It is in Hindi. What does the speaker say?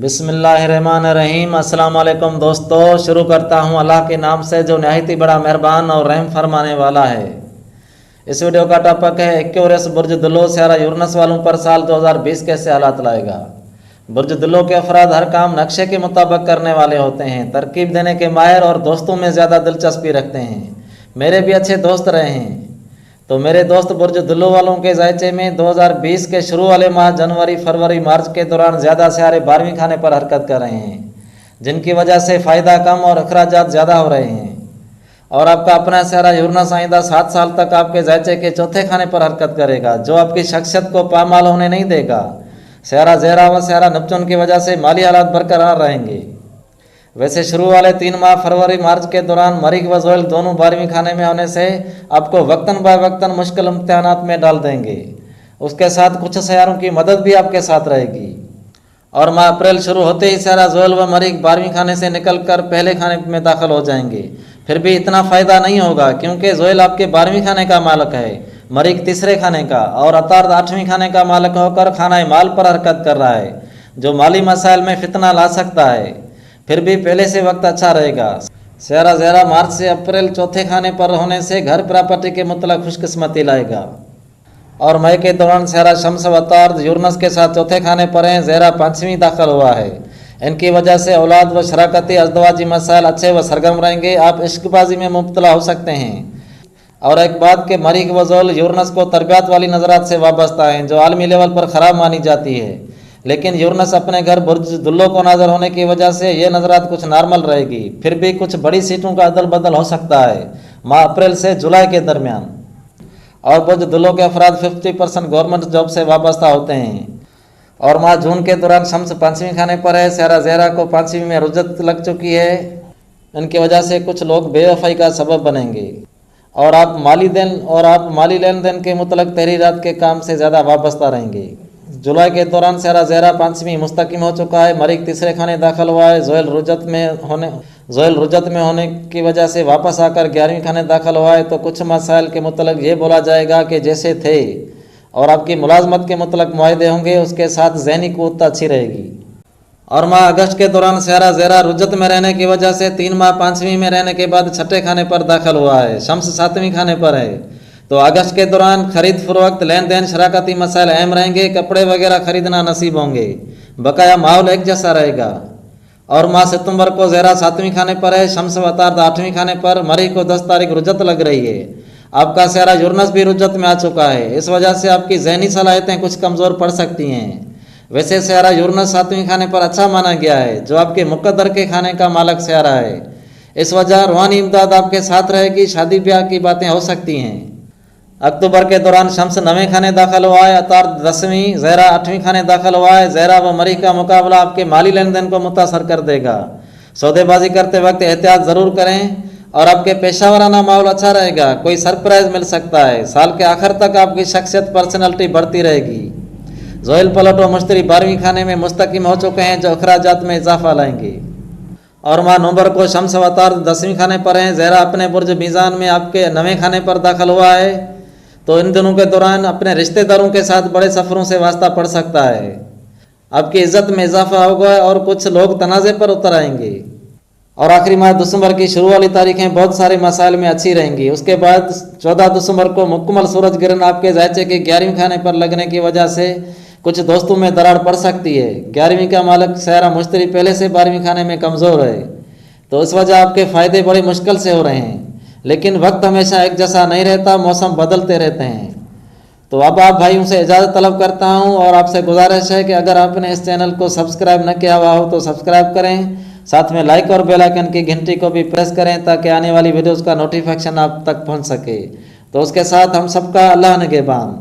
बिस्मिल्लाहिर्रहमानिर्रहीम। अस्सलाम वालेकुम दोस्तों, शुरू करता हूँ अल्लाह के नाम से जो नहायत ही बड़ा मेहरबान और रहम फरमाने वाला है। इस वीडियो का टॉपिक है एक्वेरियस बुर्ज दिलो सयारा यूरनस वालों पर साल 2020 कैसे हालात लाएगा। बुर्ज दिलो के अफराद हर काम नक्शे के मुताबिक करने वाले होते हैं, तरकीब देने के माहिर और दोस्तों में ज़्यादा दिलचस्पी रखते हैं। मेरे भी अच्छे दोस्त रहे हैं। तो मेरे दोस्त बुर्ज दिलो वालों के जायचे में 2020 के शुरू वाले माह जनवरी फरवरी मार्च के दौरान ज़्यादा सयारे 12वीं खाने पर हरकत कर रहे हैं, जिनकी वजह से फ़ायदा कम और अखराजात ज़्यादा हो रहे हैं। और आपका अपना सयारा यूरनस आइंदा 7 साल तक आपके जायचे के चौथे खाने पर हरकत करेगा, जो आपकी शख्सियत को पामाल होने नहीं देगा। सयारा ज़हरा व सयारा नपचून की वजह से माली हालात बरकरार रहेंगे। वैसे शुरू वाले 3 माह फरवरी मार्च के दौरान मरीख व ज़ोइल दोनों 12वीं खाने में होने से आपको वक्तन ब वक्तन मुश्किल इम्तिहानात में डाल देंगे। उसके साथ कुछ सयारों की मदद भी आपके साथ रहेगी। और माह अप्रैल शुरू होते ही सयारा ज़ोइल व मरीख 12वीं खाने से निकल कर पहले खाने में दाखिल हो जाएंगे। फिर भी इतना फ़ायदा नहीं होगा, क्योंकि ज़ोइल आपके 12वीं खाने का मालिक है, मरीख तीसरे खाने का और अतार्द 8वीं खाने का मालिक होकर खाना माल पर हरकत कर रहा है, जो माली मसाइल में फितना ला सकता है। फिर भी पहले से वक्त अच्छा रहेगा। सयारा ज़हरा मार्च से अप्रैल चौथे खाने पर होने से घर प्रॉपर्टी के मुतल्लिक़ खुशकिस्मती लाएगा। और मई के दौरान सयारा शम्स व तार्द यूरनस के साथ चौथे खाने पर हैं, ज़हरा 5वीं दाखिल हुआ है। इनकी वजह से औलाद व शराकती अज़दवाजी मसाइल अच्छे व सरगर्म रहेंगे। आप इश्कबाजी में मुब्तला हो सकते हैं। और एक बात के मरीख व ज़ोइल यूरनस को तरबियत वाली नज़रात से वाबस्ता हैं, जो आलमी लेवल पर ख़राब मानी जाती है। लेकिन यूरनस अपने घर बुर्ज दिलो को नाजर होने की वजह से ये नज़रात कुछ नॉर्मल रहेगी। फिर भी कुछ बड़ी सीटों का अदल बदल हो सकता है माह अप्रैल से जुलाई के दरमियान। और बुर्ज दिलो के अफराद 50% गवर्नमेंट जॉब से वाबस्ता होते हैं। और माह जून के दौरान शम्स 5वीं खाने पर है, सयारा ज़हरा को 5वीं में रुजत लग चुकी है। इनकी वजह से कुछ लोग बेवफाई का सबब बनेंगे। और आप माली लेन देन के मुतल्लिक़ तहरीरात के काम से ज़्यादा वाबस्ता रहेंगे। जुलाई के दौरान सयारा ज़हरा 5वीं मुस्तकिम हो चुका है, मरीख तीसरे खाने दाखिल हुआ है। ज़ोइल रुजत में होने की वजह से वापस आकर 11वीं खाने दाखिल हुआ है। तो कुछ मसाइल के मुतल्लिक़ ये बोला जाएगा कि जैसे थे, और आपकी मुलाजमत के मुतल्लिक़ मुआहदे होंगे। उसके साथ ज़हनी क़ुव्वत अच्छी रहेगी। और माह अगस्त के दौरान सयारा ज़हरा रुजत में रहने की वजह से 3 माह 5वीं में रहने के बाद छठे खाने पर दाखिल हुआ है, शम्स 7वीं खाने पर है। तो अगस्त के दौरान खरीद फरोख्त लेन देन शराकती मसाइल अहम रहेंगे। कपड़े वगैरह खरीदना नसीब होंगे। बकाया माहौल एक जैसा रहेगा। और माह सितंबर को ज़हरा 7वीं खाने पर है, शम्स व तार्द 8वीं खाने पर। मरीख को 10 तारीख रुजत लग रही है। आपका सयारा यूरनस भी रुजत में आ चुका है। इस वजह से आपकी जहनी सलाहियतें कुछ कमज़ोर पड़ सकती हैं। वैसे सयारा यूरनस 7वीं खाने पर अच्छा माना गया है, जो आपके मुक़द्दर के खाने का मालिक सयारा है। इस वजह रूहानी इमदाद आपके साथ रहेगी। शादी ब्याह की बातें हो सकती हैं। अक्टूबर के दौरान शम्स 9वें खाने दाखिल हुआ है, अतार्द 10वीं, ज़हरा 8वीं खाने दाखिल हुआ है। ज़हरा व मरीख का मुकाबला आपके माली लेन देन को मुतासर कर देगा। सौदेबाजी करते वक्त एहतियात ज़रूर करें। और आपके पेशावराना माहौल अच्छा रहेगा। कोई सरप्राइज़ मिल सकता है। साल के आखिर तक आपकी शख्सियत पर्सनैलिटी बढ़ती रहेगी। ज़ोइल पलट व मुश्तरी 12वीं खाने में मुस्तकिम हो चुके हैं, जो अखराजात में इजाफा लाएंगे। और माह नवंबर को शम्स व तार्द 10वीं खाने पर हैं। ज़हरा अपने बुर्ज मीज़ान में आपके 9वें खाने पर दाखिल हुआ है। तो इन दिनों के दौरान अपने रिश्तेदारों के साथ बड़े सफ़रों से वास्ता पड़ सकता है। आपकी इज़्ज़त में इजाफा होगा और कुछ लोग तनाज़े पर उतर आएंगे। और आखिरी माह दिसंबर की शुरू वाली तारीखें बहुत सारे मसाइल में अच्छी रहेंगी। उसके बाद 14 दिसंबर को मुकम्मल सूरज गिरन आपके जायचे के 11वीं खाने पर लगने की वजह से कुछ दोस्तों में दरार पड़ सकती है। 11वीं का मालिक सयारा मुश्तरी पहले से 12वीं खाने में कमज़ोर है, तो इस वजह आपके फ़ायदे बड़ी मुश्किल से हो रहे हैं। लेकिन वक्त हमेशा एक जैसा नहीं रहता, मौसम बदलते रहते हैं। तो अब आप भाइयों से इजाज़त तलब करता हूं और आपसे गुजारिश है कि अगर आपने इस चैनल को सब्सक्राइब न किया हुआ हो तो सब्सक्राइब करें। साथ में लाइक और बेल आइकन की घंटी को भी प्रेस करें, ताकि आने वाली वीडियोज़ का नोटिफिकेशन आप तक पहुँच सके। तो उसके साथ हम सबका अल्लाह निगहबान।